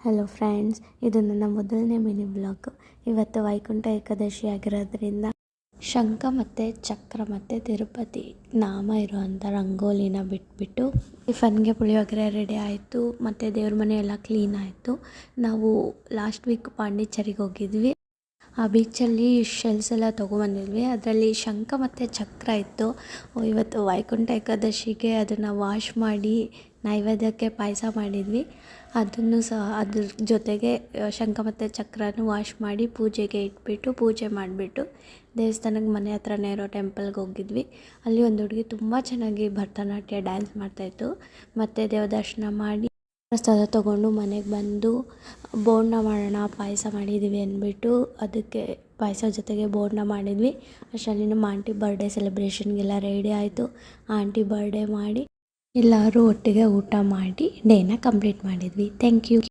Hello friends, ಇದು ನನ್ನ ಮೊದಲನೇ ಮಿನಿ ಬ್ಲಾಗ್. ಇವತ್ತು ವೈಕುಂಠ ಏಕಾದಶಿ ಆಗಿರೋದ್ರಿಂದ ಶಂಖ ಮತ್ತು ಚಕ್ರ ಮತ್ತು ತಿರುಪತಿ ನಾಮ ಇರುವಂಥ ರಂಗೋಲಿನ ಬಿಟ್ಬಿಟ್ಟು ಟಿಫನ್ಗೆ ಪುಳಿಯೋಗರೆ ರೆಡಿ ಆಯಿತು. ಮತ್ತು ದೇವ್ರ ಮನೆ ಎಲ್ಲ ಕ್ಲೀನ್ ಆಯಿತು. ನಾವು ಲಾಸ್ಟ್ ವೀಕ್ ಪಾಂಡಿಚೇರಿಗೆ ಹೋಗಿದ್ವಿ. ಆ ಬೀಚಲ್ಲಿ ಶೆಲ್ಸ್ ಎಲ್ಲ ತೊಗೊಬಂದಿದ್ವಿ. ಅದರಲ್ಲಿ ಶಂಖ ಮತ್ತು ಚಕ್ರ ಇತ್ತು. ಇವತ್ತು ವೈಕುಂಠ ಏಕಾದಶಿಗೆ ಅದನ್ನು ವಾಶ್ ಮಾಡಿ ನೈವೇದ್ಯಕ್ಕೆ ಪಾಯಸ ಮಾಡಿದ್ವಿ. ಅದನ್ನು ಸಹ ಅದ್ರ ಜೊತೆಗೆ ಶಂಖ ಮತ್ತು ಚಕ್ರನೂ ವಾಶ್ ಮಾಡಿ ಪೂಜೆಗೆ ಇಟ್ಬಿಟ್ಟು ಪೂಜೆ ಮಾಡಿಬಿಟ್ಟು ದೇವಸ್ಥಾನಕ್ಕೆ ಮನೆ ಹತ್ರನೇ ಇರೋ ಟೆಂಪಲ್ಗೆ ಹೋಗಿದ್ವಿ. ಅಲ್ಲಿ ಒಂದು ಹುಡುಗಿ ತುಂಬ ಚೆನ್ನಾಗಿ ಭರತನಾಟ್ಯ ಡ್ಯಾನ್ಸ್ ಮಾಡ್ತಾಯಿತ್ತು. ಮತ್ತು ದೇವ ದರ್ಶನ ಮಾಡಿ ಪ್ರಸಾದ ತೊಗೊಂಡು ಮನೆಗೆ ಬಂದು ಬೋಂಡ ಮಾಡೋಣ, ಪಾಯಸ ಮಾಡಿದ್ದೀವಿ ಅಂದ್ಬಿಟ್ಟು ಅದಕ್ಕೆ ಪಾಯಸ ಜೊತೆಗೆ ಬೋಂಡ ಮಾಡಿದ್ವಿ. ಅಷ್ಟರಲ್ಲಿ ನಮ್ಮ ಆಂಟಿ ಬರ್ಡೇ ಸೆಲೆಬ್ರೇಷನ್ಗೆಲ್ಲ ರೆಡಿ ಆಯಿತು. ಆಂಟಿ ಬರ್ಡೇ ಮಾಡಿ ಎಲ್ಲರೂ ಒಟ್ಟಿಗೆ ಊಟ ಮಾಡಿ ಡೇನ ಕಂಪ್ಲೀಟ್ ಮಾಡಿದ್ವಿ. Thank you.